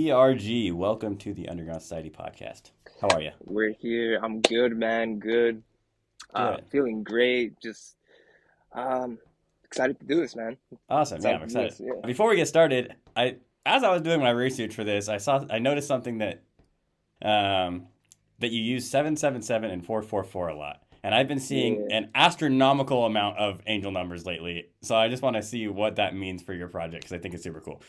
VRG. Welcome to the Underground Society podcast. How are you? We're here. I'm good, man. Good. Good. Feeling great. Just um excited to do this, man. Awesome. Yeah, I'm Excited to do excited. this. Yeah. Before we get started, as I was doing my research for this, I noticed something um that you use 777 and 444 a lot. And I've been seeing Yeah. an astronomical amount of angel numbers lately. So I just want to see what that means for your project because I think it's super cool.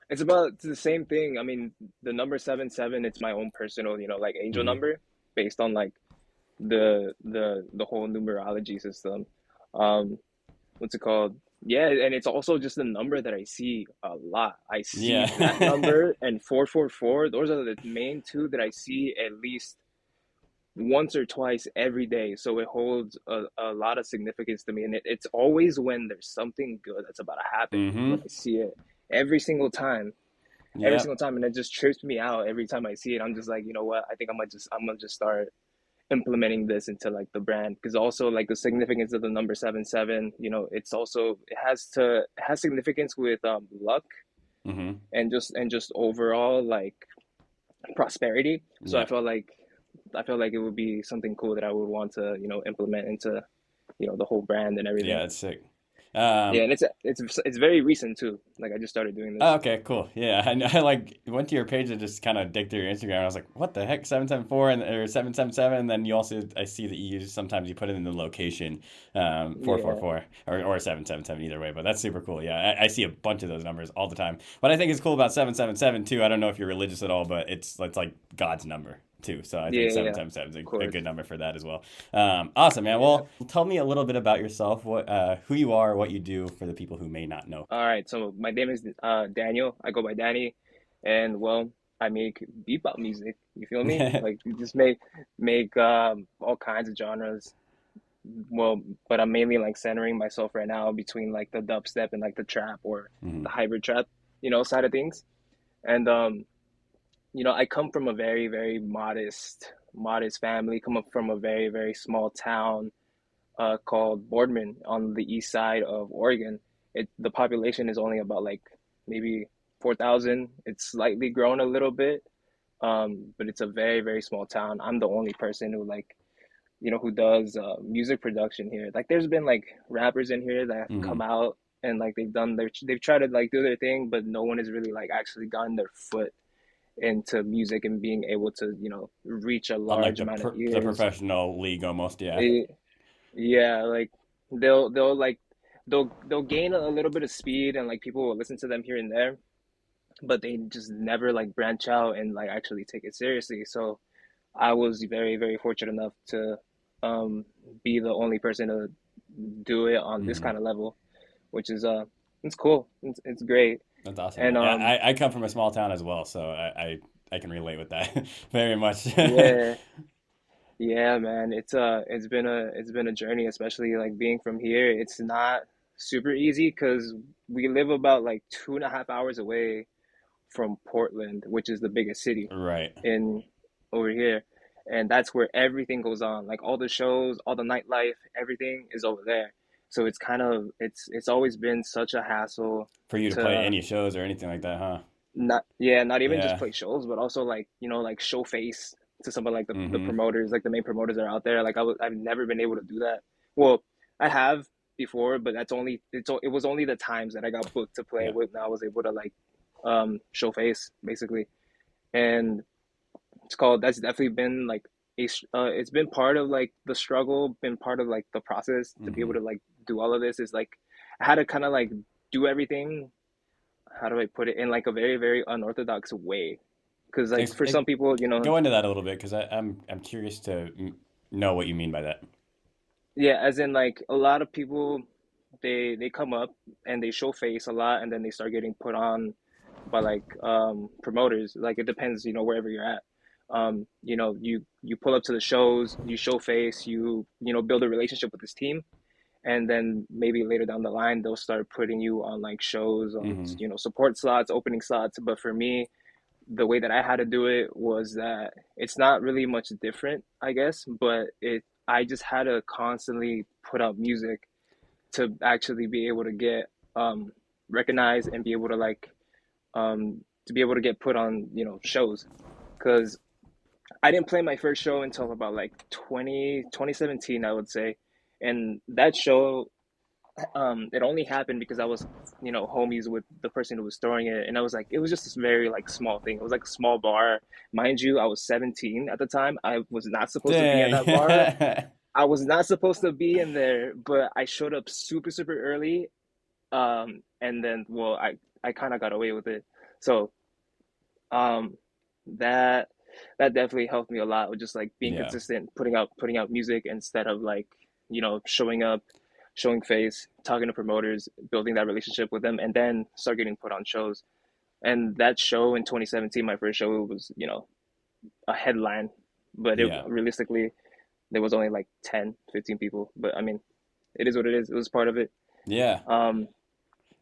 It's the same thing. I mean, the number 77, it's my own personal, like angel Hmm. number based on like the whole numerology system. Um, what's it called? Yeah, and it's also just a number that I see a lot. I see that Yeah. number and 444. Those are the main two that I see at least once or twice every day. So it holds a lot of significance to me. And it's always when there's something good that's about to happen Hmm. when I see it every single time. Every Yep. single time. And it just trips me out every time I see it. I'm just like, you know what? I think I'm gonna just start implementing this into like the brand. Because also like the significance of the number 77, it's also it has significance with luck Hmm. and just overall like prosperity. So Yep. I felt like it would be something cool that I would want to, implement into, the whole brand and everything. Yeah, it's sick. Yeah, Um, and it's very recent too. Like I just started doing Oh, this. okay, cool. Yeah, I like went to your page and just kind of dig through your Instagram. And I was like, what the heck, 774 and or 777. And then you also I see that you use sometimes you put it in the location, Yeah, 444 or 777 either way. But that's super cool. Yeah, I see a bunch of those numbers all the time. What I think is cool about 777 too. I don't know if you're religious at all, but it's like God's number too. So I think yeah, of 777 is a course. good number for that as well. Awesome, man. Yeah. Well, tell me a little bit about yourself. Who you are, what you do for the people who may not know. All right. So my name is Daniel. I go by Danny, and well, I make bebop music. You feel me? Like you just make all kinds of genres. Well, but I'm mainly like centering myself right now between like the dubstep and like the trap or Hmm. the hybrid trap, side of things. And I come from a very, very modest family, come up from a very, very small town called Boardman on the east side of Oregon. The population is only about like maybe 4,000. It's slightly grown a little bit, but it's a very, very small town. I'm the only person who like, who does music production here. Like there's been like rappers in here that have Hmm. come out and like they've tried to like do their thing, but no one has really like actually gotten their foot into music and being able to, reach a On like large amount of the ears. professional league almost. Yeah. It, yeah, like they'll like they'll gain a little bit of speed and like people will listen to them here and there, but they just never like branch out and like actually take it seriously. So I was very, very fortunate enough to um be the only person to do it on this Hmm. kind of level, which is it's cool. It's great. That's awesome, And man. Yeah, I come from a small town as well, so I can relate with that very much. yeah, yeah, man. It's been a journey, especially like being from here. It's not super easy because we live about like 2.5 hours away from Portland, which is the biggest city Right. in over here. And that's where everything goes on. Like all the shows, all the nightlife, everything is over there. So it's always been such a hassle For you to play to any shows or anything like that, huh? not even just Yeah. play shows, but also like, like show face to some of like the Hmm. promoters, like the main promoters that are out there. Like I've never been able to do that. Well, I have before, but it was only the times that I got booked to play Yeah. with and I was able to like show face basically. And that's definitely been like it's been part of like the struggle, been part of like the process to be able Hmm. to like do all of this is like I had to kind of like do everything, how do I put it, in like a very, very unorthodox way. Because like Ex- for ex- some people, Go into that a little bit because I'm curious to know what you mean by that. yeah, as in like a lot of people, they come up and they show face a lot, and then they start getting put on by like promoters. Like it depends, wherever you're at. You pull up to the shows, you show face, build a relationship with this team, and then maybe later down the line they'll start putting you on like shows on Hmm. support slots, opening slots. But for me, the way that I had to do it was that it's not really much different, I guess, but I just had to constantly put out music to actually be able to get recognized and be able to like to be able to get put on, shows. Because I didn't play my first show until about like 2017, I would say. And that show, it only happened because I was, homies with the person who was throwing it. And I was like, it was just this very like small thing. It was like a small bar. Mind you, I was 17 at the time. I was not supposed to be at that bar. Dang. I was not supposed to be in there, but I showed up super, super early. And then, well, I kind of got away with it. So, um, that that definitely helped me a lot with just like being Yeah. consistent, putting out music instead of like, showing up, showing face, talking to promoters, building that relationship with them, and then start getting put on shows. And that show in 2017, my first show, was, a headline, but it Yeah. realistically there was only like 10, 15 people. But I mean, it is what it is. It was part of it. Yeah. Um,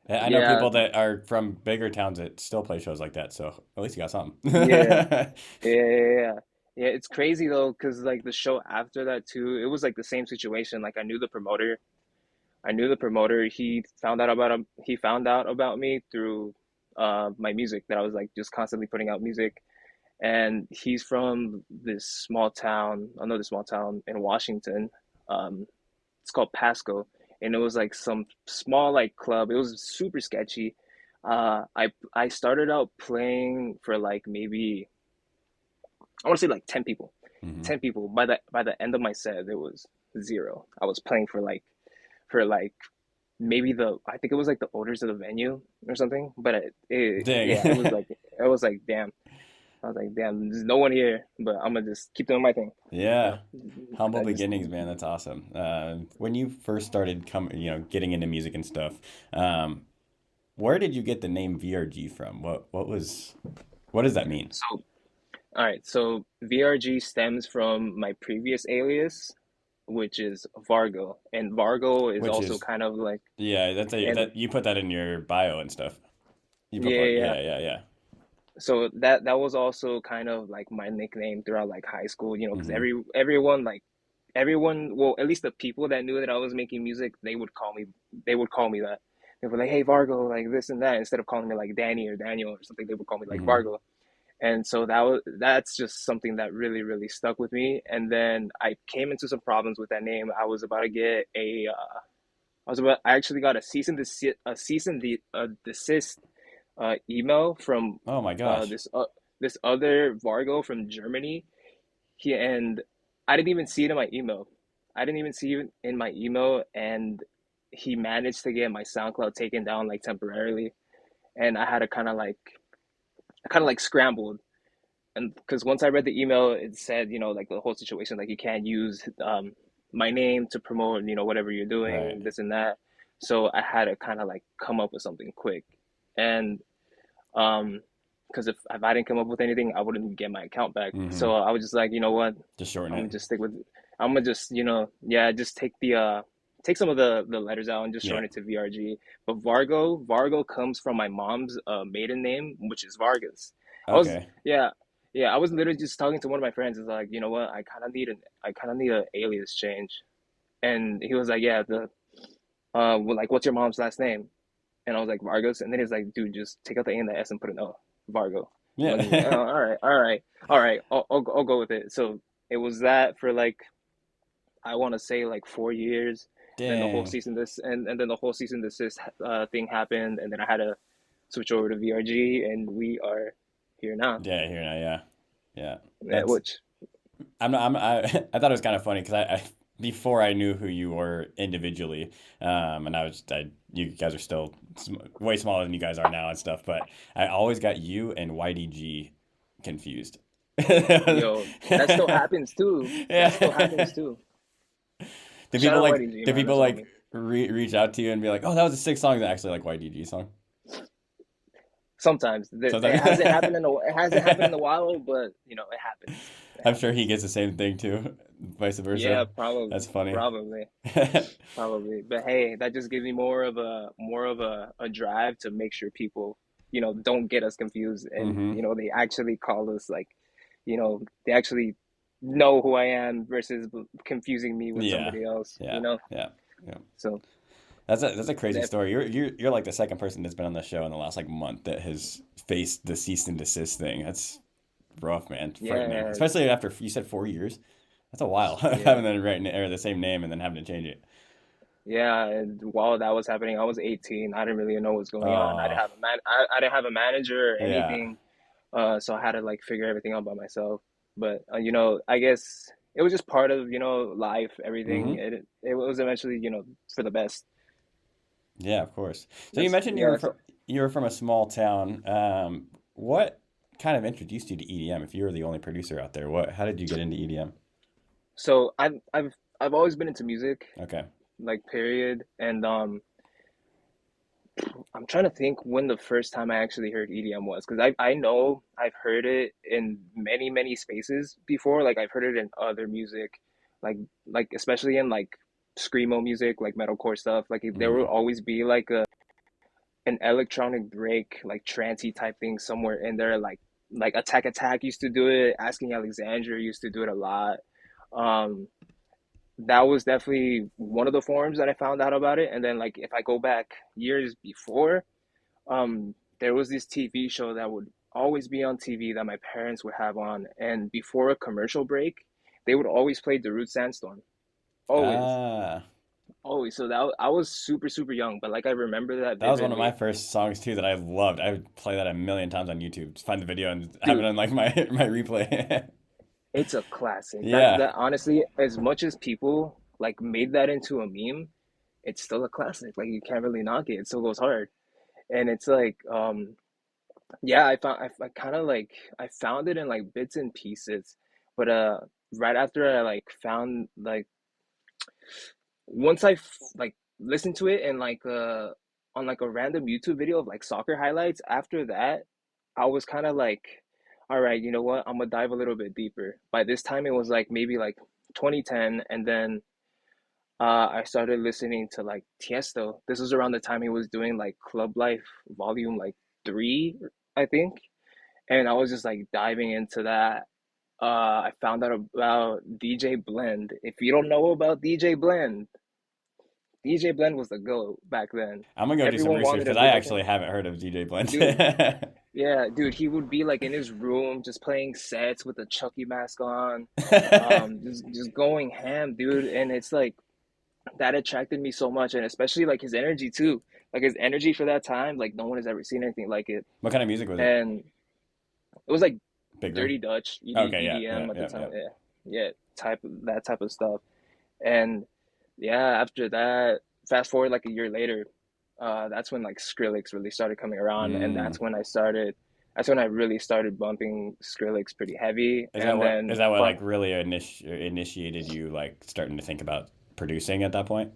I know yeah, people that are from bigger towns that still play shows like that, so at least you got something. yeah, yeah. Yeah, it's crazy though, because like the show after that too, it was like the same situation. Like I knew the promoter. I knew the promoter. He found out about me through my music, that I was like just constantly putting out music. And he's from this small town, another small town in Washington. Um, it's called Pasco, and it was like some small like club. It was super sketchy. I started out playing for like maybe, I want to say like 10 people. Hmm. 10 people. By the end of my set, it was zero. I was playing for like maybe I think it was like the owners of the venue or something. But yeah, it was Dang. like, damn. I was like, damn, there's no one here, but I'm gonna just keep doing my thing. You Yeah. know, Humble I just beginnings, man. That's awesome. When you first started getting into music and stuff, um, where did you get the name VRG from? What does that mean? so all right. So VRG stems from my previous alias, which is Vargo, and Vargo is Which also is kind of like, yeah, and that you put that in your bio and stuff. You put yeah, yeah, yeah. yeah, yeah, yeah. So that was also kind of like my nickname throughout like high school, because Hmm. everyone, well, at least the people that knew that I was making music, they would call me that. They were like, "Hey, Vargo," like this and that. Instead of calling me like Danny or Daniel or something, they would call me like Hmm. Vargo. And so that's just something that really, really stuck with me. And then I came into some problems with that name. I was about to get I actually got a cease and desist email from Oh my uh, gosh. this uh, this other Vargo from Germany. And I didn't even see it in my email. I didn't even see it in my email, and he managed to get my SoundCloud taken down like temporarily. And I kind of like scrambled, and because once I read the email, it said, like the whole situation, like you can't use my name to promote, whatever you're doing, Right. this and that. So I had to kind of like come up with something quick, and um, because if I didn't come up with anything, I wouldn't get my account back. So Hmm. I was just like, you know what, Just shorten I'm it. gonna just stick with, I'm gonna just, yeah, just take some of the letters out and just Yeah. shorten it to VRG. But Vargo comes from my mom's maiden name, which is Vargas. Okay. Yeah, yeah, I was literally just talking to one of my friends. It's like, you know what, I kind of need an alias change. And he was like, yeah, well, like, what's your mom's last name? And I was like, Vargas. And then he's like, dude, just take out the A and the S and put an O, Vargo. I'm like, oh, Yeah. all right, all right, all right, I'll go with it. So it was that for like, I want to say like 4 years. Then the whole Dang. season this and then the whole season desist thing happened, and then I had to switch over to VRG, and we are here now. Yeah, here now, yeah. Yeah. Yeah, That's which I thought it was kind of funny because before I knew who you were individually, and you guys are still way smaller than you guys are now and stuff, but I always got you and YDG confused. yo, that still happens too. That still happens Yeah. too. Do Shout people out like YDG, do man. people That's a like homie. reach out to you and be like, "Oh, that was a sick song," that actually like YDG song? Sometimes it Sometimes hasn't happened in a while, but it happens. It I'm sure he happens. gets the same thing too, vice Yeah, versa. probably, That's funny. probably, probably. But hey, that just gives me more of a drive to make sure people, don't get us confused, and Hmm. they actually call us like, they actually know who I am versus confusing me with Yeah. somebody else. Yeah. Yeah. Yeah. So. That's a crazy Def- story. You're like the second person that's been on the show in the last like month that has faced the cease and desist thing. That's rough, man. Frightening, yeah, especially after you said 4 years. That's a while yeah, having the right or the same name and then having to change it. yeah. And while that was happening, I was 18. I didn't really know what was going on. I didn't Oh, have a I didn't have a manager or yeah. anything. So I had to like figure everything out by myself. But you know, I guess it was just part of, you know, life, everything. Hmm. It was eventually, you know, for the best. Yeah, of course. So you That's mentioned yeah. So, you were from a small town. What kind of introduced you to EDM? If you were the only producer out there, what how did you get into EDM? so I've always been into music, Okay. like period. And I'm trying to think when the first time I actually heard EDM was, because I know I've heard it in many spaces before. Like I've heard it in other music, like especially in like screamo music, like metalcore stuff. Like there will Hmm. always be like a an electronic break, like trancey type thing somewhere in there. Like Attack used to do it. Asking Alexandria used to do it a lot. Um, that was definitely one of the forums that I found out about it. And then like if I go back years before, there was this TV show that would always be on TV that my parents would have on, and before a commercial break, they would always play the Root Sandstorm. Always, Ah, always. So I was super young, but like I remember that that was one of my vividly, first songs too that I loved. I would play that a million times on YouTube. Just find the video and have it dude. on like my my replay. It's a classic. Yeah. That honestly, as much as people like made that into a meme, it's still a classic. Like you can't really knock it. It still goes hard. And it's like, yeah, I kind of like I found it in like bits and pieces, but right after I like found like once like listened to it and like on like a random YouTube video of like soccer highlights, after that, I was kind of like, all right, you know what? I'm gonna dive a little bit deeper. By this time, it was like maybe like 2010, and then I started listening to like Tiesto. This was around the time he was doing like Club Life Volume like 3, I think, and I was just like diving into that. I found out about DJ Blend. If you don't know about DJ Blend was the GOAT back then. I'm gonna go do some Everyone research wanted to because I be like him. actually haven't heard of DJ Blend. Dude, yeah, dude, he would be like in his room just playing sets with a Chucky mask on, just going ham, dude. And it's like that attracted me so much, and especially like his energy too. Like his energy for that time, like no one has ever seen anything like it. What kind of music was it? And it was like Big room. Dirty Dutch, Okay, yeah, yeah, EDM at the yeah, time. yeah. Yeah, yeah, that type of stuff. And yeah, after that, fast forward like a year later, that's when like Skrillex really started coming around, and Mm. that's when I really started bumping Skrillex pretty heavy. And Is then that what fun, like really initiated you like starting to think about producing at that point?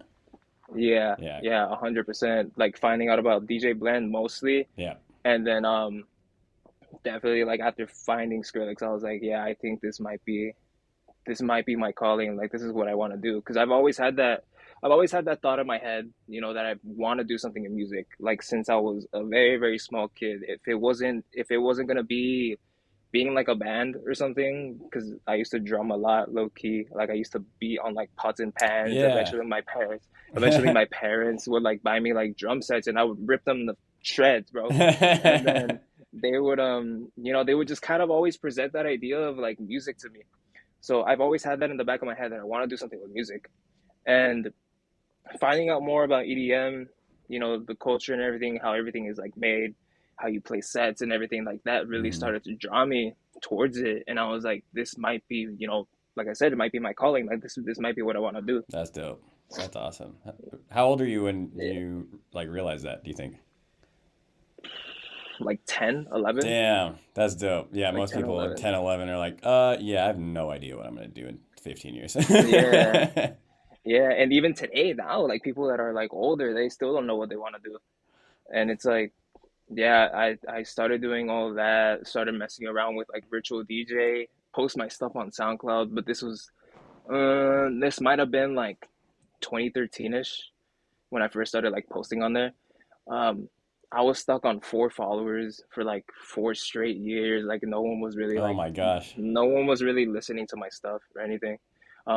yeah, Yeah, yeah, 100%. Like finding out about DJ Blend mostly, yeah. and then definitely like after finding Skrillex, I was like, yeah, I think this might be my calling. Like this is what I want to do because I've always had that thought in my head, you know, that I want to do something in music. Like since I was a very small kid. If it wasn't gonna be being like a band or something, because I used to drum a lot, low key. Like I used to be on like pots and pans. Yeah. Eventually my parents would like buy me like drum sets, and I would rip them to shreds, bro. And then they would you know, they would just kind of always present that idea of like music to me. So I've always had that in the back of my head that I want to do something with music. And finding out more about EDM, you know, the culture and everything, how everything is like made, how you play sets and everything like that really Mhm. started to draw me towards it. And I was like, this might be, you know, like I said, it might be my calling. Like this might be what I want to do. That's dope. That's awesome. How old are you when Yeah. you like realize that, do you think? Like 10, 11, Damn, that's dope. Yeah, like most 10, people at 11. 10, 11 are like, yeah, I have no idea what I'm gonna do in 15 years. Yeah. Yeah. And even today now, like people that are like older, they still don't know what they want to do. And it's like, yeah, I started doing all of that, started messing around with like virtual DJ, post my stuff on SoundCloud, but this might have been like 2013-ish when I first started like posting on there. Um, I was stuck on 4 followers for like 4 straight years. Like Oh my gosh. no one was really listening to my stuff or anything.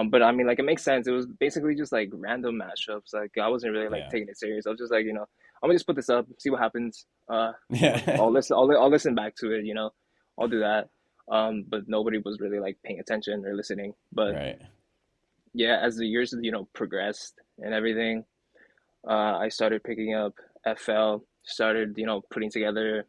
But I mean, like, it makes sense. It was basically just like random mashups. Like, I wasn't really like Yeah. taking it serious. I was just like, I'm gonna just put this up, see what happens. Yeah. I'll listen back to it. I'll do that. But nobody was really like paying attention or listening. But Right. yeah, as the years progressed and everything, I started picking up FL, started putting together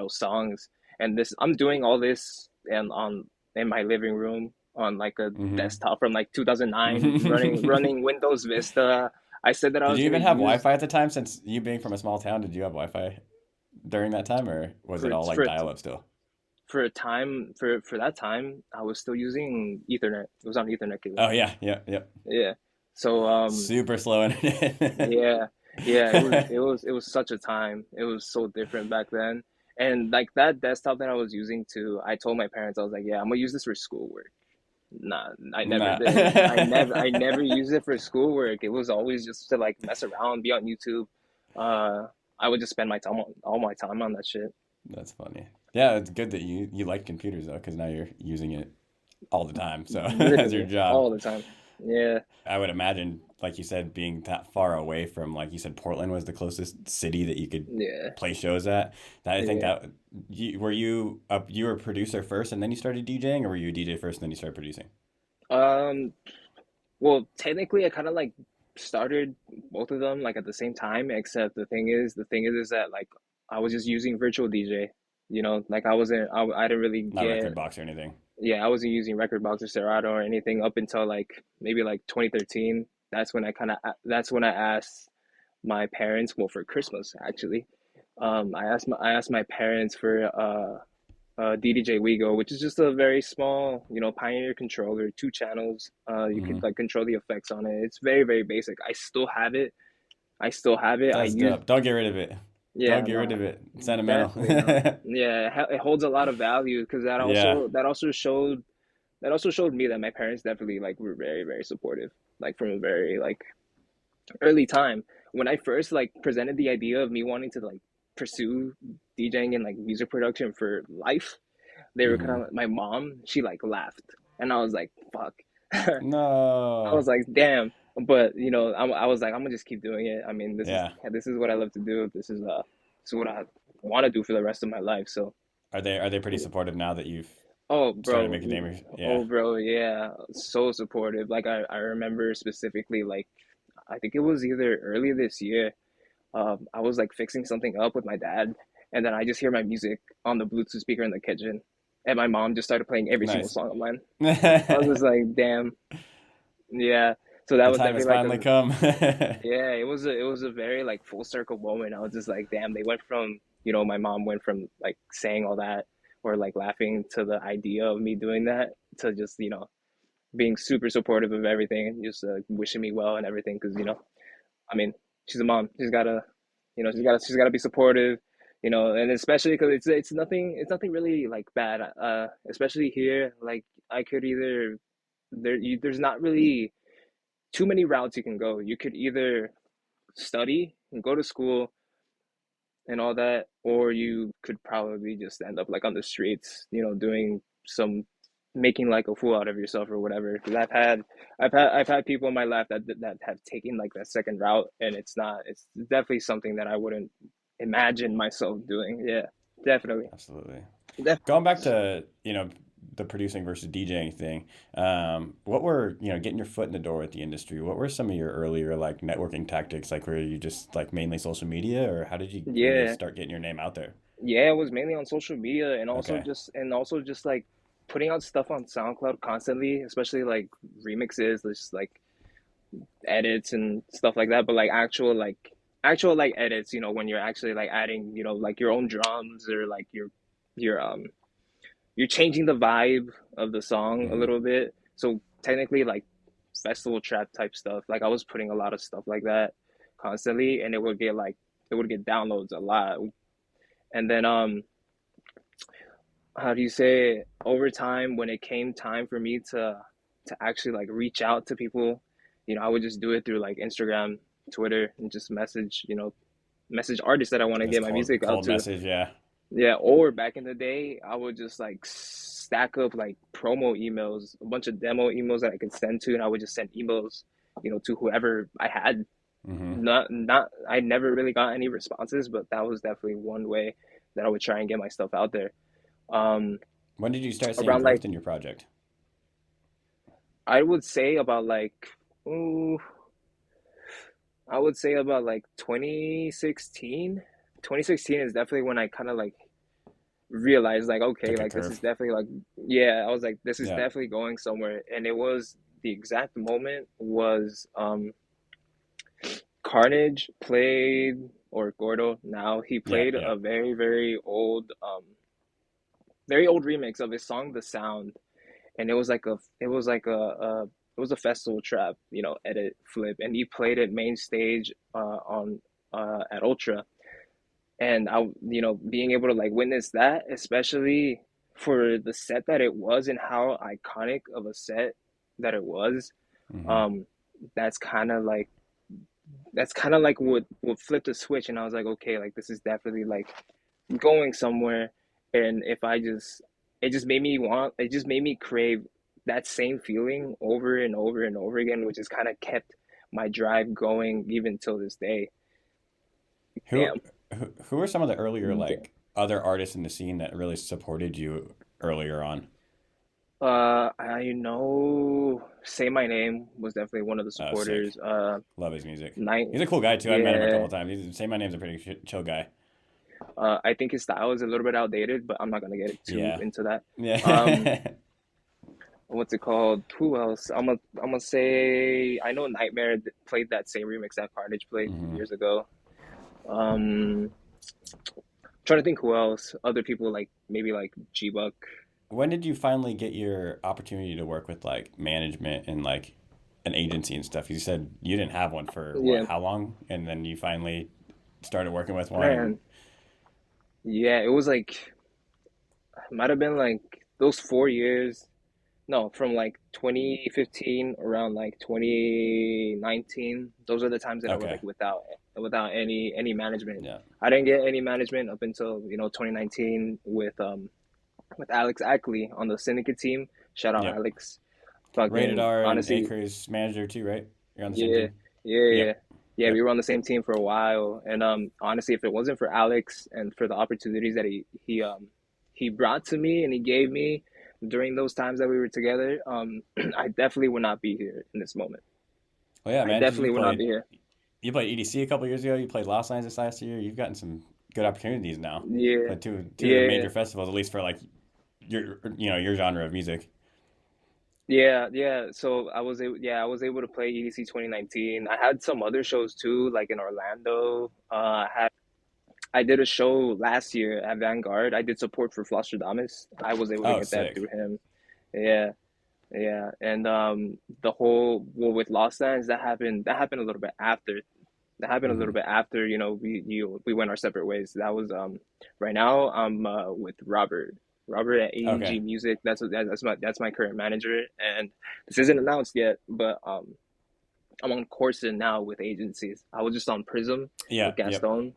songs, and this I'm doing all this and on in my living room on like a Hmm. desktop from like 2009, running Windows Vista. I said that I Did was you gonna even have use Wi-Fi at the time? Since you being from a small town, did you have Wi-Fi during that time, or was it for all like for dial-up still? for a time for that time I was still using Ethernet. It was on Ethernet cable. Oh yeah, yeah, yep. Yeah. So Super slow internet. yeah, yeah, it was such a time. It was so different back then. And like that desktop that I was using to, I told my parents, I was like, yeah, I'm gonna use this for schoolwork. Nah, I never Nah. did. I never used it for schoolwork. It was always just to like mess around, be on YouTube. Uh, I would just spend all my time on that shit. That's funny. Yeah, it's good that you like computers though, because now you're using it all the time. So as your Literally job, all the time. Yeah, I would imagine, like you said, being that far away from, like you said, Portland was the closest city that you could yeah, play shows at. That I think yeah. that you were a producer first and then you started DJing, or were you a DJ first and then you started producing? Um, Well, technically, I kind of like started both of them like at the same time, except the thing is that like I was just using virtual DJ, like I didn't really Not get, record box or anything. yeah, I wasn't using Record or Serato or anything up until like maybe like 2013. That's when I asked my parents, well, for Christmas actually. I asked my parents for DDJ Wego, which is just a very small, Pioneer controller, two channels. You could Hmm. like control the effects on it. It's very, very basic. I still have it. I still have it. I That's use, dope. Don't get rid of it. Don't yeah, get rid no, of it. Sentimental. definitely not. Yeah, it holds a lot of value because that Yeah. also that also showed that also showed me that my parents definitely like were very, very supportive, like from a very like early time. When I first like presented the idea of me wanting to like pursue DJing and like music production for life, they were kind Hmm. of my mom, she like laughed, and I was like, fuck. I No. was like, damn. But I was like, I'm gonna just keep doing it. I mean, Yeah. this is what I love to do. This is what I want to do for the rest of my life. So, Are they pretty supportive now that you've oh, started bro, making name? Yeah. oh, bro, yeah, so supportive. Like I remember specifically, like I think it was either early this year. I was like fixing something up with my dad, and then I just hear my music on the Bluetooth speaker in the kitchen, and my mom just started playing every single Nice. song of mine. I was The just like, damn, yeah. So that was time has definitely like finally a, come. yeah. It was a very like full circle moment. I was just like, damn. They went from my mom went from like saying all that or like laughing to the idea of me doing that to just being super supportive of everything and just wishing me well and everything because I mean, she's a mom. She's gotta be supportive, and especially because it's nothing really like bad. Especially here, like I could either there's not really too many routes you can go. You could either study and go to school and all that, or you could probably just end up like on the streets, doing some making like a fool out of yourself or whatever. Because I've had people in my life that have taken like that second route, and it's definitely something that I wouldn't imagine myself doing. Yeah, definitely. Absolutely. Def- Going back to, the producing versus DJing thing, what were, getting your foot in the door with the industry? What were some of your earlier like networking tactics? Like, were you just like mainly social media, or how did you really yeah, start getting your name out there? yeah. It was mainly on social media and also Okay. just like putting out stuff on SoundCloud constantly, especially like remixes, just like edits and stuff like that, but like actual like edits, when you're actually like adding, like your own drums or like you're you're changing the vibe of the song a Hmm. little bit. So technically like festival trap type stuff. Like I was putting a lot of stuff like that constantly and it would get downloads a lot. And then how do you say over time when it came time for me to actually like reach out to people, I would just do it through like Instagram, Twitter, and just message artists that I want to Just get my cold music out cold to. message, yeah. Yeah, or back in the day, I would just like stack up like promo emails, a bunch of demo emails that I could send to, and I would just send emails, to whoever I had. Hmm. I never really got any responses, but that was definitely one way that I would try and get my stuff out there. Um, When did you start seeing Around like growth in your project? I would say about like, ooh, I would say about like 2016. 2016 is definitely when I kind of like realized like, okay, Took a like this is curve. definitely like, yeah, I was like, this is Yeah. definitely going somewhere. And it was the exact moment was Carnage played, or Gordo now, he Yeah. played Yeah. a very old remix of his song The Sound. And it was a festival trap, edit flip, and he played it main stage on at Ultra. And being able to like witness that, especially for the set that it was and how iconic of a set that it was, Hmm. um that's kind of like what flipped the switch, and I was like, okay, like this is definitely like going somewhere. And if I just it just made me crave that same feeling over and over and over again, which has kind of kept my drive going even till this day. Who, Damn. who are some of the earlier Damn. like other artists in the scene that really supported you earlier on? I know Say My Name was definitely one of the Sick. supporters. Love his music. Night, He's a cool guy too. I've met him a couple yeah. of times. Say my name's a pretty chill guy. I think his style is a little bit outdated, but I'm not gonna get too Yeah. into that. Um, Yeah. what's it called? Who else? I'm gonna say I know Nightmare played that same remix that Carnage played Hmm. years ago. Um, Trying to think who else. Other people like maybe like G Buck. When did you finally get your opportunity to work with like management and like an agency and stuff? You said you didn't have one for what, Yeah, how long? And then you finally started working with one and man. Yeah, it was like it might have been like those 4 years. No, from like 2015 around like 2019. Those are the times that I was okay. like without any management. Yeah. I didn't get any management up until 2019 with Alex Ackley on the syndicate team. Shout out Yep. Alex. Rated Fucking R and honestly, Acres manager too, right? You're on the same yeah, team? yeah, yeah. Yep. Yeah, we Yep. were on the same team for a while, and honestly, if it wasn't for Alex and for the opportunities that he brought to me and he gave me during those times that we were together, I definitely would not be here in this moment. Well, yeah, I man, because definitely would not be here. you played EDC a couple years ago. You played Los Angeles last year. You've gotten some good opportunities now. Yeah, Played two of the yeah, major festivals, at least for like your genre of music. yeah, yeah. So I was able to play EDC 2019. I had some other shows too, like in Orlando. I did a show last year at Vanguard. I did support for Flosstradamus. I was able to Oh, get that through sick. him. Yeah, yeah. And the whole with Lost Dance that happened a little bit after. That happened a little Hmm. bit after, we went our separate ways. That was right now I'm with Robert. Robert at AEG Okay. Music. That's my current manager, and this isn't announced yet, but I'm on Corson now with agencies. I was just on Prism Yeah. with Yep. Gaston.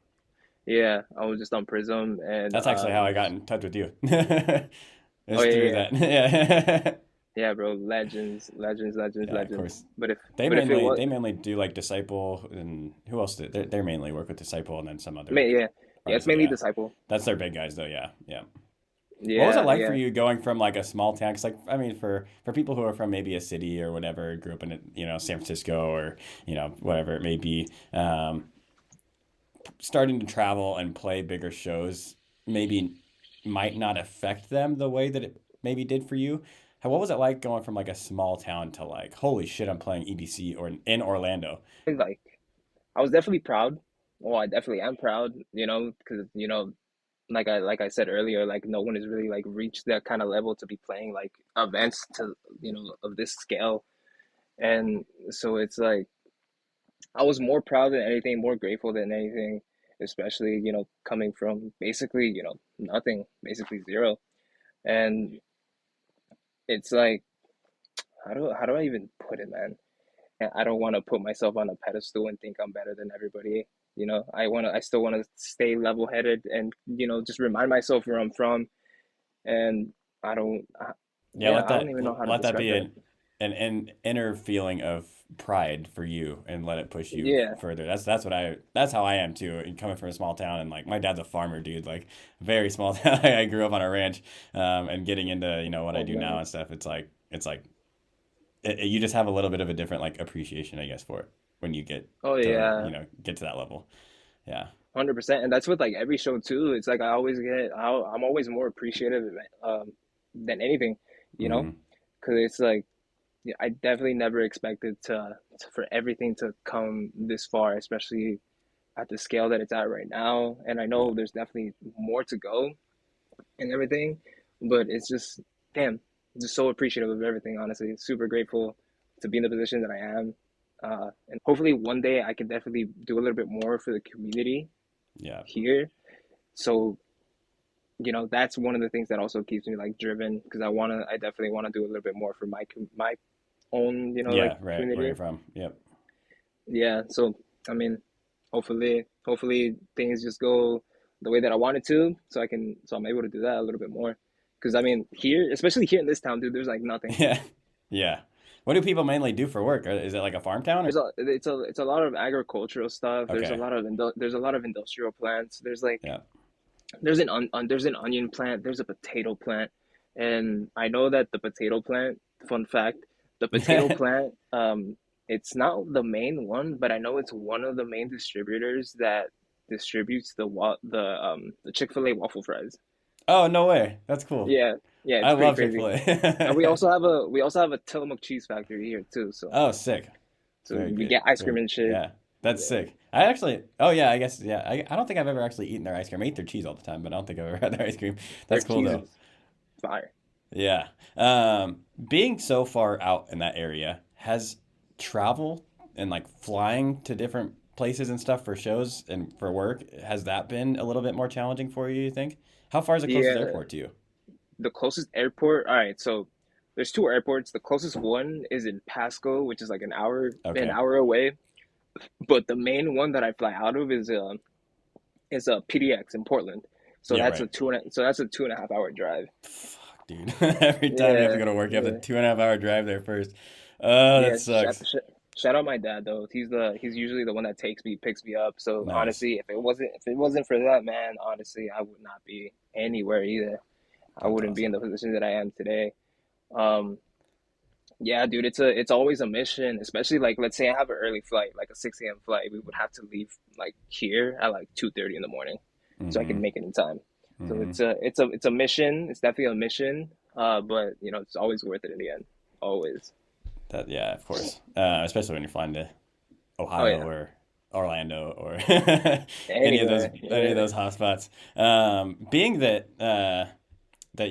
Yeah, I was just on Prism, and That's actually how I got in touch with you. oh It's yeah, through yeah, that. Yeah. yeah, bro. Legends, legends, legends, Yeah, of legends. course. But if They but if it mainly was, they mainly do like Disciple and who else did they mainly work with Disciple and then some I other mean, yeah, yeah, it's artists. mainly Yeah. Disciple. That's their big guys though. Yeah. Yeah. What was it Yeah, like for yeah. you going from like a small town? Because like I mean, for people who are from maybe a city or whatever, grew up in San Francisco or whatever it may be, starting to travel and play bigger shows maybe might not affect them the way that it maybe did for you. What was it like going from like a small town to like holy shit, I'm playing EDC or in Orlando? Like I was definitely proud. Well, I definitely am proud, because like I said earlier, like no one has really like reached that kind of level to be playing like events to of this scale, and so it's like I was more proud than anything, more grateful than anything, especially coming from basically nothing, basically zero, and it's like how do I even put it, man? And I don't want to put myself on a pedestal and think I'm better than everybody. I still want to stay level headed and just remind myself where I'm from. And I don't, Yeah, yeah, I don't even know how to let that describe be that. an inner feeling of pride for you, and let it push you Yeah. further. That's how I am too. And coming from a small town, and like my dad's a farmer, dude. Like very small town. I grew up on a ranch, and getting into what I Oh do now man. and stuff. It's like you just have a little bit of a different like appreciation, I guess, for it when you get Oh to yeah. get to that level. Yeah, 100%. And that's with like every show too. It's like I'm always more appreciative than anything, you know, hmm because it's like yeah, I definitely never expected for everything to come this far, especially at the scale that it's at right now. And I yeah, know there's definitely more to go and everything, but it's just damn, just so appreciative of everything. Honestly, super grateful to be in the position that I am, and hopefully one day I can definitely do a little bit more for the community yeah, here. So that's one of the things that also keeps me like driven because I definitely wanna do a little bit more for my own like yeah. Right, where community. you're from. Yep. Yeah, so I mean, hopefully things just go the way that I want it to, so I'm able to do that a little bit more. Because I mean, here, especially here in this town, dude, there's like nothing. Yeah, yeah. What do people mainly do for work? Is it like a farm town or? It's a lot of agricultural stuff. Okay. There's a lot of industrial plants. There's like Yeah. there's an onion plant. There's a potato plant, and I know that the potato plant. Fun fact: the potato plant, it's not the main one, but I know it's one of the main distributors that distributes the Chick-fil-A waffle fries. Oh, no way. That's cool. Yeah, yeah, I it's pretty love crazy. And we Chick-fil-A. also have a Tillamook cheese factory here too. So Oh, sick. so Very we good. get ice cream Very, and shit. yeah. That's Yeah, sick. I actually, oh yeah, I guess, yeah. I don't think I've ever actually eaten their ice cream. I eat their cheese all the time, but I don't think I've ever had their ice cream. their That's cool cheese though. is fire. Yeah. Being so far out in that area, has travel and like flying to different places and stuff for shows and for work, has that been a little bit more challenging for you, you think? How far is the closest Yeah, airport to you? the closest airport. All right, so there's two airports. The closest one is in Pasco, which is like an Okay. hour away. But the main one that I fly out of is a PDX in Portland. Yeah, right. So that's a 2.5 hour drive. Fuck, dude. Every time you have to Yeah, go to work, you have a yeah, 2.5 hour drive there first. Oh, that yeah. sucks. Shout out my dad though. He's usually the one that picks me up. So Nice. honestly, if it wasn't for that man, honestly, I would not be anywhere either. I That's wouldn't be in awesome. the position that I am today. Um, Yeah, dude, it's always a mission, especially like let's say I have an early flight, like a 6 a.m. flight. We would have to leave like here at like 2:30 in the morning so I can Mm-hmm. make it in time. So Mm-hmm. it's a mission. It's definitely a mission. But it's always worth it in the end. Always. That, yeah, of course. Especially when you're flying to Oh Ohio yeah. or Orlando or Anywhere. any of Yeah. those hotspots. Being that that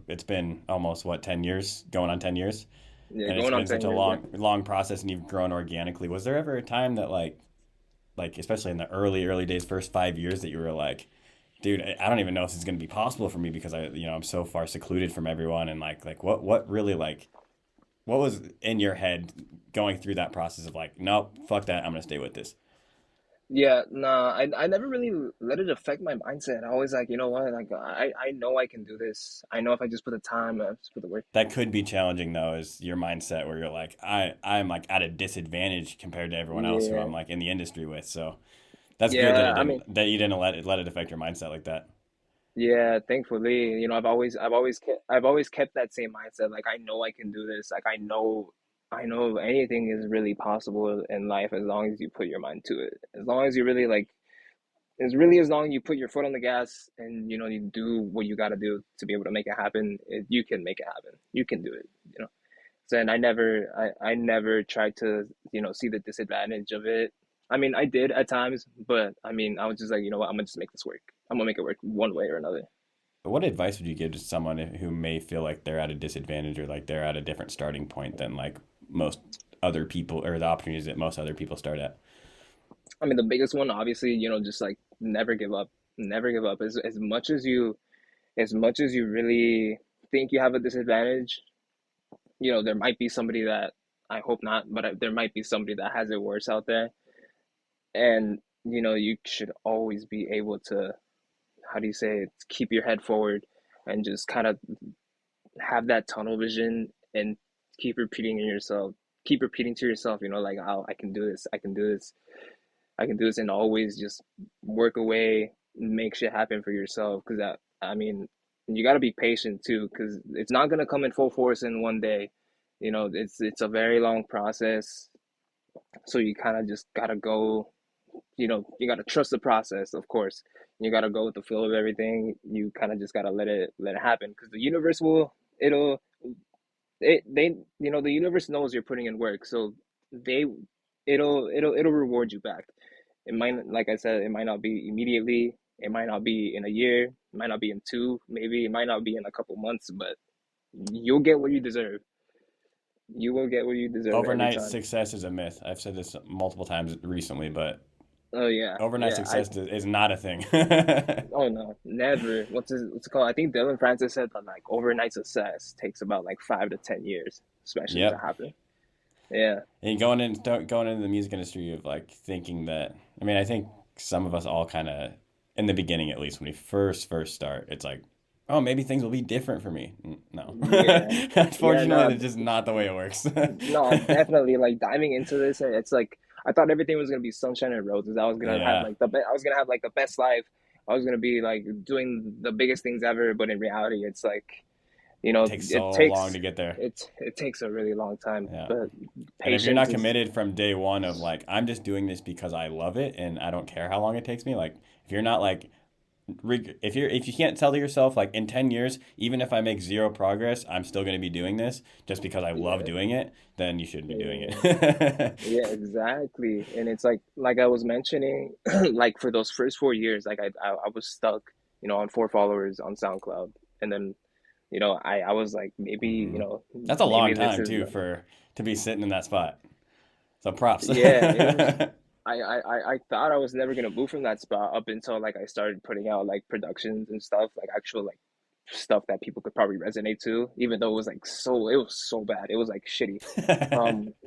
it's been almost what 10 years, going on 10 years, Yeah, and it's going on been such 10 a years, yeah. long process, and you've grown organically. Was there ever a time that like especially in the early days, first 5 years, that you were like, dude, I don't even know if this is going to be possible for me because I'm so far secluded from everyone, and like what really like what was in your head going through that process of like, nope, fuck that, I'm gonna stay with this. Yeah, nah, I never really let it affect my mindset. I always like, you know what, like I know I can do this. I know if I just put the time, I just put the work. That could be challenging though, is your mindset where you're like, I'm like at a disadvantage compared to everyone else who I'm Yeah. like in the industry with. So that's good Yeah, I mean, that you didn't let it affect your mindset like that. yeah, thankfully, I've always kept that same mindset. Like I know I can do this. Like I know anything is really possible in life as long as you put your mind to it. As long as you really like, it's really as long as you put your foot on the gas and you do what you got to do to be able to make it happen. You can make it happen. You can do it. So and I never tried to see the disadvantage of it. I mean, I did at times, but I mean, I was just like, you know what, I'm gonna just make this work. I'm gonna make it work one way or another. But what advice would you give to someone who may feel like they're at a disadvantage, or like they're at a different starting point than like most other people, or the opportunities that most other people start at? I mean, the biggest one, obviously, just like never give up. Never give up. As much as you really think you have a disadvantage, there might be somebody that I hope not, but there might be somebody that has it worse out there. And you should always be able to, how do you say it, keep your head forward and just kind of have that tunnel vision and keep repeating in yourself, keep repeating to yourself, like, oh, I can do this, I can do this, I can do this, and always just work away, make shit happen for yourself. Because I mean, you got to be patient too, because it's not gonna come in full force in one day. It's a very long process. So you kind of just gotta go. You gotta trust the process, of course. You gotta go with the flow of everything. You kind of just gotta let it happen, because the universe will. The universe knows you're putting in work, so they it'll reward you back. It might, like I said, it might not be immediately, it might not be in a year, it might not be in two, maybe it might not be in a couple months, but you'll get what you deserve. You will get what you deserve every Overnight time. success is a myth. I've said this multiple times recently, but Oh yeah, overnight yeah. I success is not a thing. Oh no, never. What's it called? I think Dylan Francis said that like overnight success takes about like 5 to 10 years, especially to Yep. happen. Yeah. And going into the music industry of like thinking that, I mean, I think some of us all kind of in the beginning, at least when we first start, it's like, oh, maybe things will be different for me. No. Yeah. Yeah, Unfortunately, no, that's just not the way it works. no, definitely like diving into this, it's like I thought everything was gonna be sunshine and roses. I was gonna have Yeah. like I was gonna have like the best life. I was gonna be like doing the biggest things ever, but in reality, it's like, Takes it so long takes to get there. it takes a really long time. Yeah. But And if you're patience not is committed from day one of like, I'm just doing this because I love it and I don't care how long it takes me, like if you're not like if you can't tell to yourself like in 10 years, even if I make zero progress, I'm still going to be doing this just because I love yeah, doing it, then you shouldn't be doing yeah. it. Yeah, exactly. And it's like I was mentioning, like for those first 4 years, like I was stuck, on 4 followers on SoundCloud. And then, I was like, maybe, Hmm. That's a long maybe this time is too for to be sitting in that spot. So props. yeah, it was I thought I was never gonna move from that spot up until like I started putting out like productions and stuff, like actual like stuff that people could probably resonate to, even though it was so bad. It was like shitty.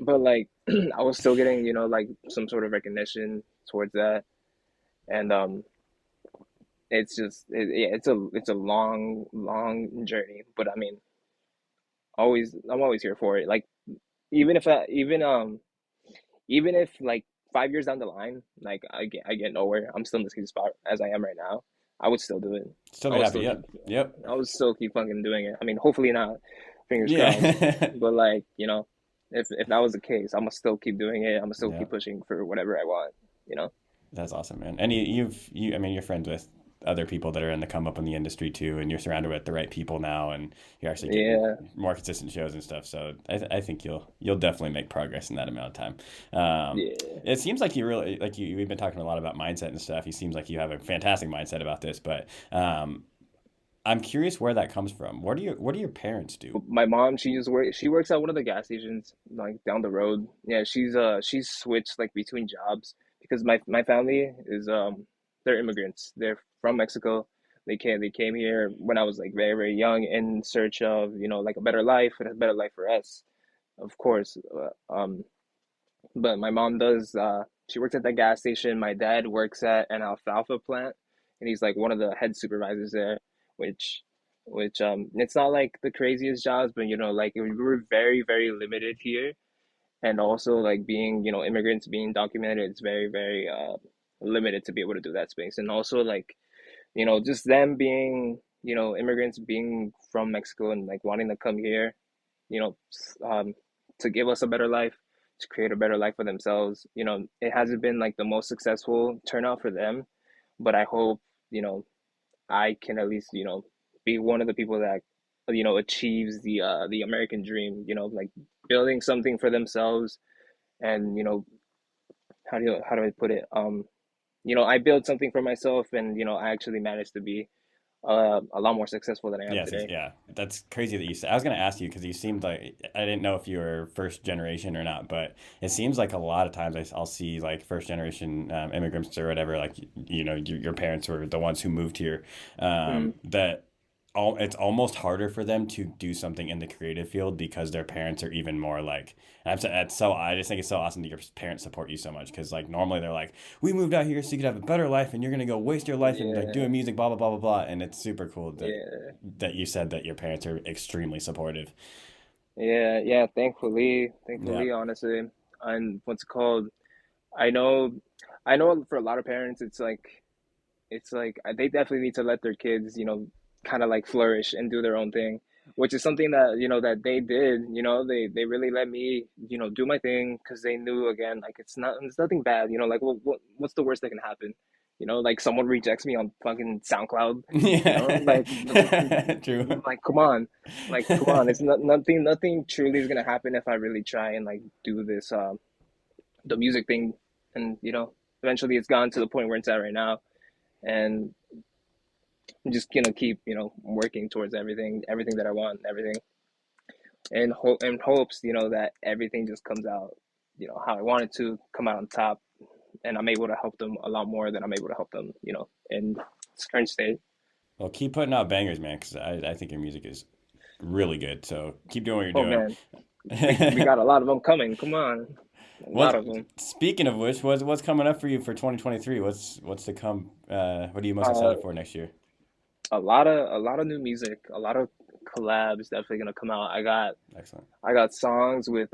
But like I was still getting, like some sort of recognition towards that. And it's just yeah, it's a long, long journey. But I mean, I'm always here for it. Like even if I even if like 5 years down the line, like I get nowhere, I'm still in the same spot as I am right now. I would still do it. Still I be would happy. still keep Yep. Yep. I would still keep fucking doing it. I mean, hopefully not. Fingers crossed. Yeah. But like, if that was the case, I'm gonna still keep doing it. I'm gonna still Yeah. keep pushing for whatever I want, you know? That's awesome, man. And I mean, you're friends with other people that are in the come up in the industry too, and you're surrounded with the right people now, and you're actually getting Yeah. more consistent shows and stuff. So I think you'll definitely make progress in that amount of time. Yeah. It seems like you really like you. We've been talking a lot about mindset and stuff. It seems like you have a fantastic mindset about this, but I'm curious where that comes from. What do your parents do? My mom, she works at one of the gas stations like down the road. Yeah, she's switched like between jobs because my family is they're immigrants. They're from Mexico. They came here when I was like very, very young in search of, like a better life and a better life for us, of course. But my mom does she works at that gas station. My dad works at an alfalfa plant, and he's like one of the head supervisors there, which it's not like the craziest jobs, but like we're very, very limited here. And also like being, immigrants being documented, it's very, very limited to be able to do that space. And also like, just them being, immigrants being from Mexico and like wanting to come here, you know, to give us a better life, to create a better life for themselves. It hasn't been like the most successful turnout for them, but I hope, you know, I can at least, be one of the people that, achieves the American dream, like building something for themselves. And, how do I put it? I built something for myself, and, I actually managed to be a lot more successful than I am Yes, today. yeah, that's crazy that you said. I was going to ask you because you seemed like I didn't know if you were first generation or not, but it seems like a lot of times I'll see like first generation immigrants or whatever, like your parents were the ones who moved here. Mm, That it's almost harder for them to do something in the creative field because their parents are even more like, that's so, I just think it's so awesome that your parents support you so much, because like normally they're like, we moved out here so you could have a better life and you're gonna go waste your life and like Yeah, doing music, blah blah blah blah blah. And it's super cool that yeah, you said that your parents are extremely supportive. yeah, yeah. Yeah. Thankfully, honestly, and what's it called? I know, I know for a lot of parents, it's like they definitely need to let their kids, kind of like flourish and do their own thing, which is something that that they did. They really let me do my thing because they knew, again, like it's nothing bad. Like what's the worst that can happen? Like someone rejects me on fucking SoundCloud. Like Yeah. True. like come on, it's nothing truly is gonna happen if I really try and like do this the music thing, and eventually it's gone to the point where it's at right now, and I'm just gonna keep working towards everything that I want, everything, and hopes that everything just comes out how I want it to come out on top, and I'm able to help them a lot more than I'm able to help them in this current state. Well, keep putting out bangers, man, because I think your music is really good. So keep doing what Oh you're man, we doing. got a lot of them coming. Come on, a lot What of them. Speaking of which, what's coming up for you for 2023? What's to come? What are you most Uh, excited for next year? a lot of new music, a lot of collabs definitely gonna come out. Excellent. I got songs with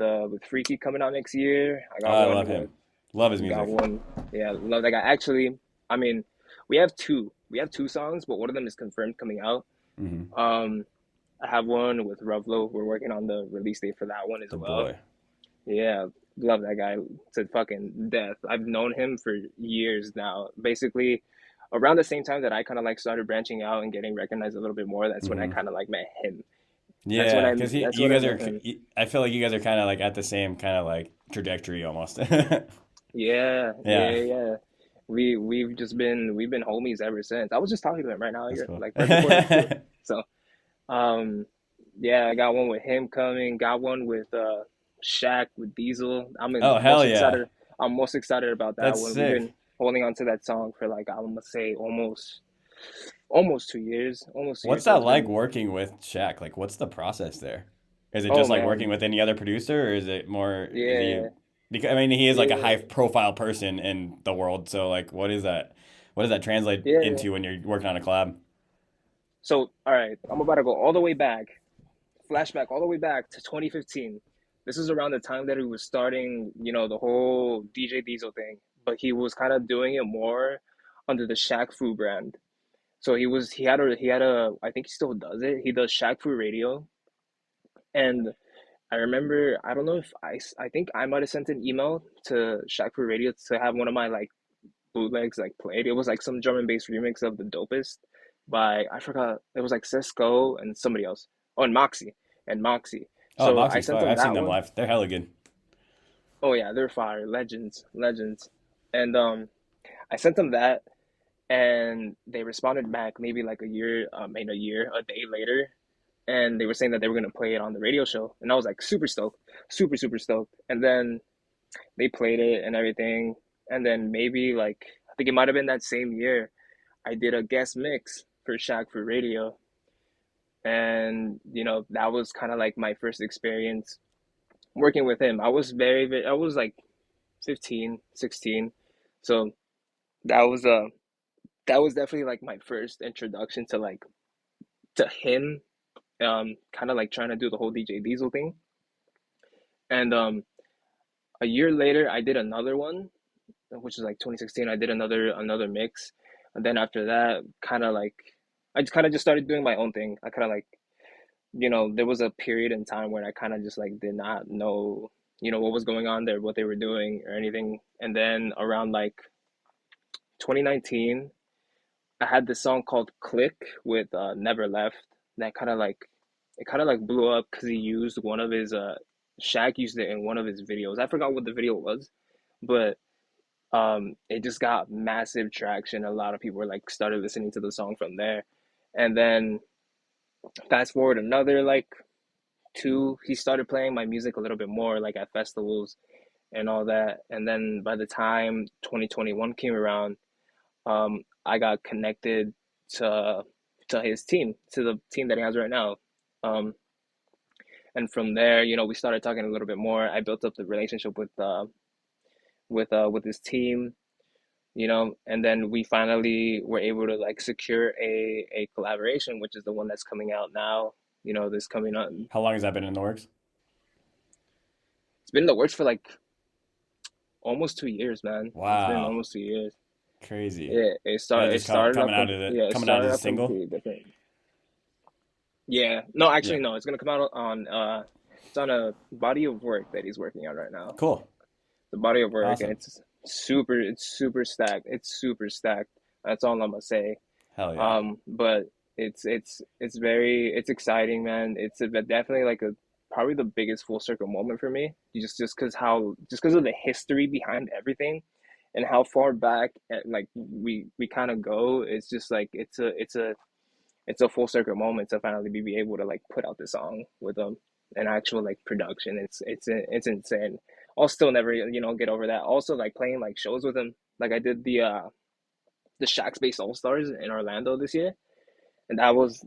Freaky coming out next year. I Oh, got I one love with him. Love his got music. one. Yeah, love that guy. Actually, I mean, we have two. We have two songs, but one of them is confirmed coming out. Hmm. Um, I have one with Revlo. We're working on the release date for that one as The well. boy. Yeah, love that guy to fucking death. I've known him for years now. Basically, around the same time that I kind of like started branching out and getting recognized a little bit more, that's when I Hmm. kind of like met him. That's when Yeah, I because that's you when I guys met are. him. I feel like you guys are kind of like at the same kind of like trajectory almost. Yeah, Yeah, yeah, yeah. We've been homies ever since. I was just talking to him right now that's here, cool. like right before this too. So, um, yeah, I got one with him coming. Got one with Shaq with Diesel. Oh, hell Most yeah. excited. I'm most excited about that That's one. We've sick. been holding on to that song for like I'm gonna say almost 2 years. Almost 2 years. What's So that it's like been. working with Shaq? Like, what's the process there? Is it Oh just like working man, with any other producer, or is it more, is he, yeah, because I mean, he is like a high yeah, profile person in the world. So like, what is that? What does that translate yeah. into when you're working on a collab? So all right, I'm about to go all the way back. Flashback all the way back to 2015. This is around the time that he was starting, the whole DJ Diesel thing, but he was kind of doing it more under the Shaq Fu brand. So he had a I think he still does it. He does Shaq Fu Radio, and I remember, I don't know if I think I might have sent an email to Shaq Fu Radio to have one of my like bootlegs like played. It was like some drum and bass remix of The Dopest by, I forgot, it was like Cisco and somebody else. Oh, and Moxie. Oh, So I Moxie's sent fire. them I've seen that them one. live. They're hella good. Oh yeah, they're fire, legends, legends. And I sent them that, and they responded back maybe like a day later, and they were saying that they were gonna play it on the radio show, and I was like super stoked, super super stoked. And then they played it and everything, and then maybe like I think it might have been that same year I did a guest mix for Shaq for radio, and that was kind of like my first experience working with him. I was I was like 15, 16. So that was that was definitely like my first introduction to like to him, kind of like trying to do the whole DJ Diesel thing. And a year later I did another one, which is like 2016. I did another mix, and then after that, kind of like I just kind of just started doing my own thing. I kind of like there was a period in time where I kind of just like did not know what was going on there, what they were doing or anything. And then around like 2019, I had this song called Click with Never Left that kind of like it kind of like blew up because he used one of his Shaq used it in one of his videos. I forgot what the video was, but it just got massive traction. A lot of people were like started listening to the song from there. And then fast forward another like two, he started playing my music a little bit more like at festivals and all that. And then by the time 2021 came around, I got connected to to his team, to the team that he has right now. Um, and from there, we started talking a little bit more. I built up the relationship with his team, and then we finally were able to like secure a collaboration, which is the one that's coming out now. This coming up. How long has that been in the works? It's been in the works for like almost 2 years, man. It's been Wow, almost 2 years. crazy. Yeah, And it it just started coming up out of it, yeah, it coming out started as a up single. completely different. Yeah, no, Yeah, actually, no. It's gonna come out on it's on a body of work that he's working on right now. cool, The body of work, and awesome, it's super stacked. It's super stacked. That's all I'm gonna say. hell yeah. But it's exciting, man. Definitely like a probably the biggest full circle moment for me. Just because of the history behind everything, and how far back like we kind of go. It's just like it's a full circle moment to finally be able to like put out the song with them, an actual like production. It's insane. I'll still never get over that. Also like playing like shows with him. Like I did the Shack Space All Stars in Orlando this year, and that was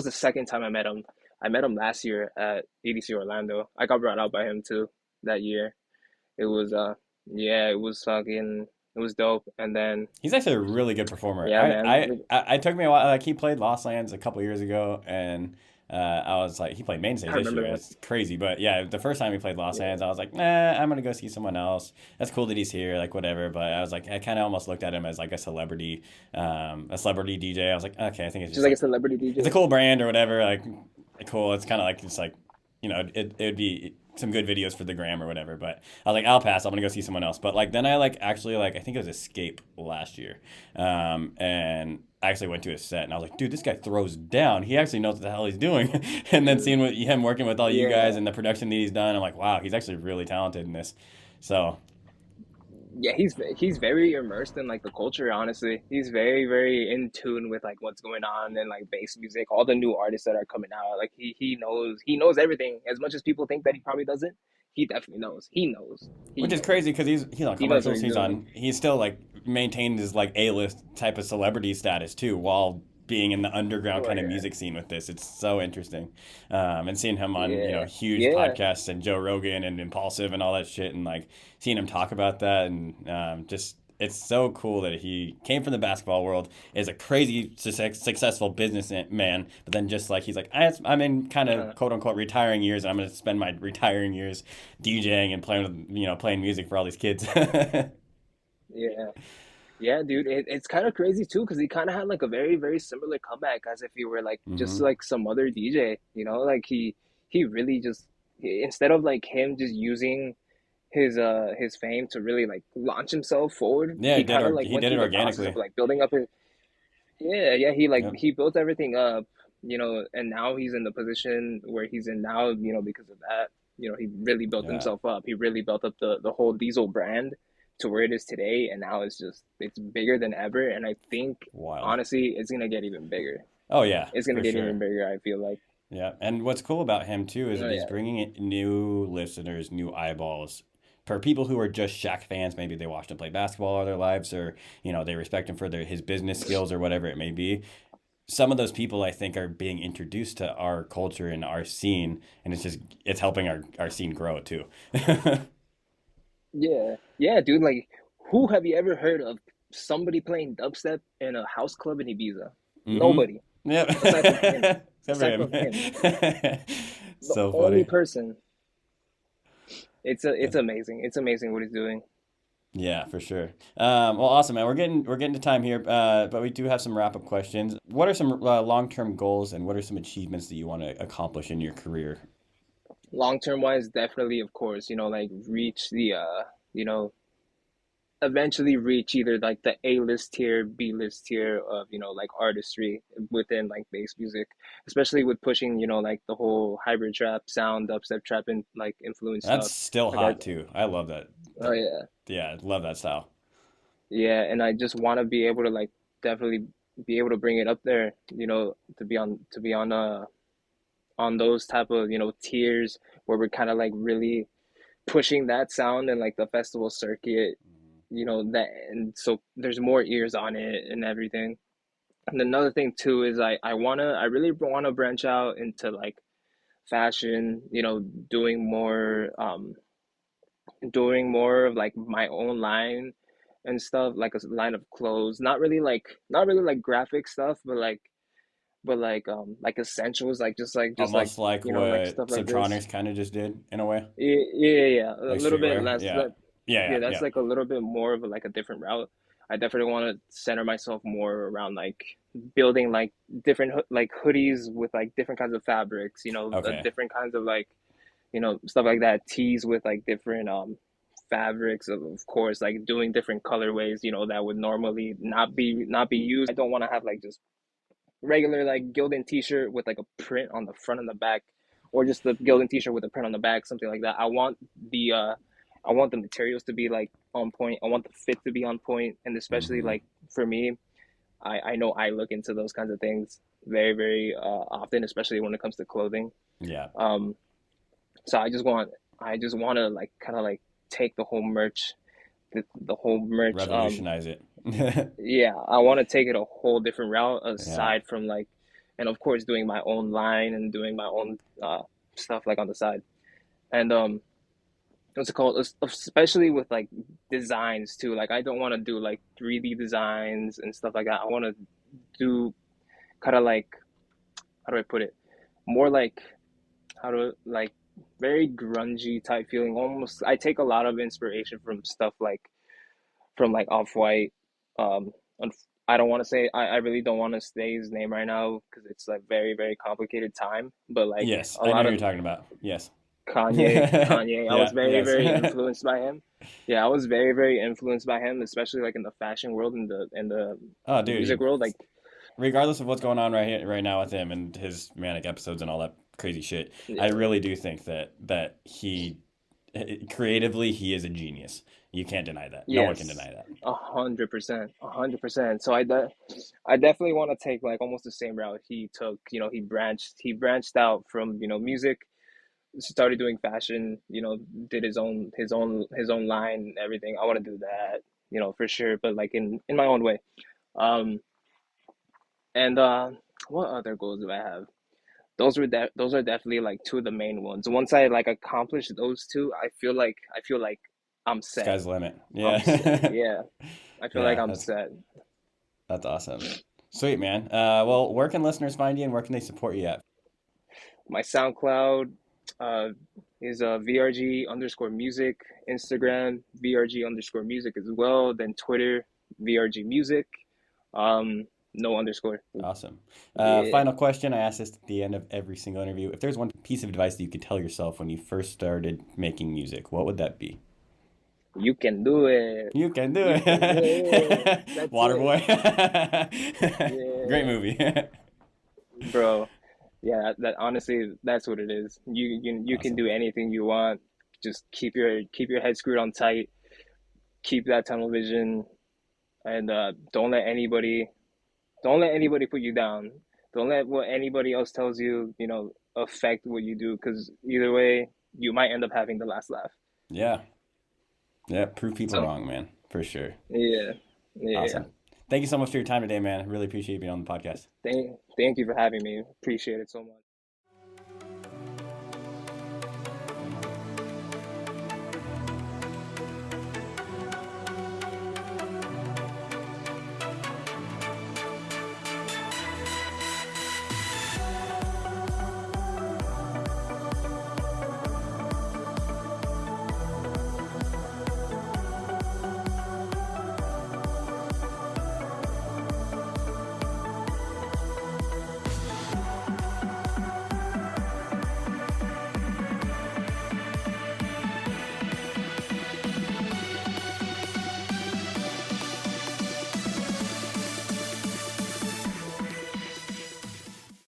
the second time I met him. I met him last year at EDC Orlando. I got brought out by him too that year. It was yeah, it was dope. And then He's actually a really good performer. yeah, man. I took me a while. Like he played Lost Lands a couple years ago, and I was like, he played main stage I this remember year. that. It's crazy, but yeah, the first time he played Lost Yeah. Lands, I was like, nah, I'm gonna go see someone else. That's cool that he's here, like whatever. But I was like, I kind of almost looked at him as like a celebrity DJ. I was like, okay, I think it's Just just like a like celebrity it's a DJ. cool brand or whatever. Like cool. It's kind of like it's like it would be some good videos for the gram or whatever. But I was like, I'll pass. I'm gonna go see someone else. But like then I like actually like I think it was Escape last year, and I actually went to his set and I was like, dude, this guy throws down. He actually knows what the hell he's doing. And then seeing him working with all you guys Yeah. and the production that he's done, I'm like, wow, he's actually really talented in this. So Yeah, he's very immersed in like the culture, honestly. He's very, very in tune with like what's going on and like bass music, all the new artists that are coming out. Like he knows everything. As much as people think that he probably doesn't, he definitely knows. He which is knows. crazy because he's on He knows what commercials. he's doing. He's still like maintained his like A-list type of celebrity status too, while being in the underground Oh kind of yeah. music scene with this. It's so interesting, and seeing him on Yeah. huge Yeah. podcasts and Joe Rogan and Impulsive and all that shit, and like seeing him talk about that and just. It's so cool that he came from the basketball world, is a crazy successful businessman, but then just like he's like, I'm in kind of Uh-huh. quote unquote retiring years, and I'm going to spend my retiring years DJing and playing with playing music for all these kids. Yeah. Yeah, dude, it's kind of crazy too because he kind of had like a very, very similar comeback as if he were like just Hmm. like some other DJ, like he really just instead of like him just using his fame to really like launch himself forward, Yeah, he kind of like he went did it through the process of organically. like building up his yeah, Yep. he built everything up, and now he's in the position where he's in now, because of that. He really built Yeah. himself up. He really built up the whole Diesel brand to where it is today, and now it's bigger than ever. And I think Wild. honestly, it's gonna get even bigger. Oh yeah, It's gonna for get sure. even bigger. I feel like. Yeah, and what's cool about him too is Oh that he's yeah, bringing in new listeners, new eyeballs. For people who are just Shaq fans, maybe they watched him play basketball all their lives, or they respect him for his business skills or whatever it may be. Some of those people I think are being introduced to our culture and our scene, and it's helping our scene grow too. yeah, yeah, dude. Like, who have you ever heard of somebody playing dubstep in a house club in Ibiza? Mm-hmm. Nobody, Yep. aside from him. Except for Aside him. from him, the So only funny. person. It's amazing. It's amazing what he's doing. Yeah, for sure. Well, awesome, man. We're getting to time here, but we do have some wrap up questions. What are some long term goals, and what are some achievements that you want to accomplish in your career? Long term wise, definitely, of course, like reach you know, eventually reach either like the A list tier, B list tier of, like artistry within like bass music, especially with pushing, like the whole hybrid trap sound, dubstep trap and like influence That's stuff. still Like I, hot too. I love that. oh That yeah, yeah, love that style. yeah, and I just want to be able to like definitely be able to bring it up there, to be on those type of tiers where we're kind of like really pushing that sound and like the festival circuit that, and so there's more ears on it and everything. And another thing too is I really wanna branch out into like fashion, doing more doing more of like my own line and stuff, like a line of clothes. Not really like graphic stuff, but like essentials, like just like Almost like like what stuff like this. Subtronics kind of just did in a way, Yeah, yeah, yeah. A like little bit streetwear. less. Yeah, yeah, Yeah, yeah, that's yeah. like a little bit more of like a different route. I definitely want to center myself more around like building like different like hoodies with like different kinds of fabrics, Okay. different kinds of like, stuff like that. Tees with like different fabrics, of course, like doing different colorways, that would normally not be used. I don't want to have like just regular like Gildan t-shirt with like a print on the front and the back, or just the Gildan t-shirt with a print on the back, something like that. The I want the materials to be like on point. I want the fit to be on point, and especially Hmm. like for me, I know I look into those kinds of things very very often, especially when it comes to clothing. Yeah. Um, so I just want to like kind of like take the whole merch. Revolutionize it. Yeah, I want to take it a whole different route Yeah. aside from like, and of course doing my own line and doing my own stuff like on the side. And what's it called? Especially with like designs too. Like I don't want to do like 3D designs and stuff like that. I want to do kind of like, how do I put it? More like, how to like, very grungy type feeling. Almost, I take a lot of inspiration from stuff like from like Off-White. Um, I don't want to say, I really don't want to say his name right now because it's like very very complicated time. But like Yes, a I know lot who of you're talking about. Yes. Kanye, I was Yeah. very Yes. very influenced by him. Yeah, I was very very influenced by him, especially like in the fashion world and Oh, the dude. music world. Like, Regardless of what's going on right now with him and his manic episodes and all that crazy shit, I yeah, really do think that he creatively he is a genius. You can't deny that. No one can yes, deny that. 100%, 100%. So I definitely want to take like almost the same route he took. He branched out from music, started doing fashion, did his own line and everything. I want to do that, for sure, but like in my own way. Um, and what other goals do I have? Those are definitely like two of the main ones. Once I like accomplish those two, I feel like I'm set. Sky's the limit. I'm set. Yeah. Yeah, I feel like Yeah, I'm set. that's awesome. Sweet, man. Well, where can listeners find you and where can they support you at? My SoundCloud uh, is VRG underscore music, Instagram VRG underscore music as well, then Twitter VRG music, no underscore. Awesome. Yeah, Final question. I ask this at the end of every single interview. If there's one piece of advice that you could tell yourself when you first started making music, what would that be? you can do it. You can do You can do it. it. That's it. Waterboy. Great Yeah, movie. bro. Yeah, that honestly, that's what it is. You can Awesome. do anything you want. Just keep your head screwed on tight. Keep that tunnel vision, and don't let anybody put you down. Don't let what anybody else tells you, affect what you do. Because either way, you might end up having the last laugh. Yeah. Yeah. Prove people So wrong, man. For sure. yeah, yeah. Awesome. Thank you so much for your time today, man. I really appreciate you being on the podcast. Thank you for having me. Appreciate it so much.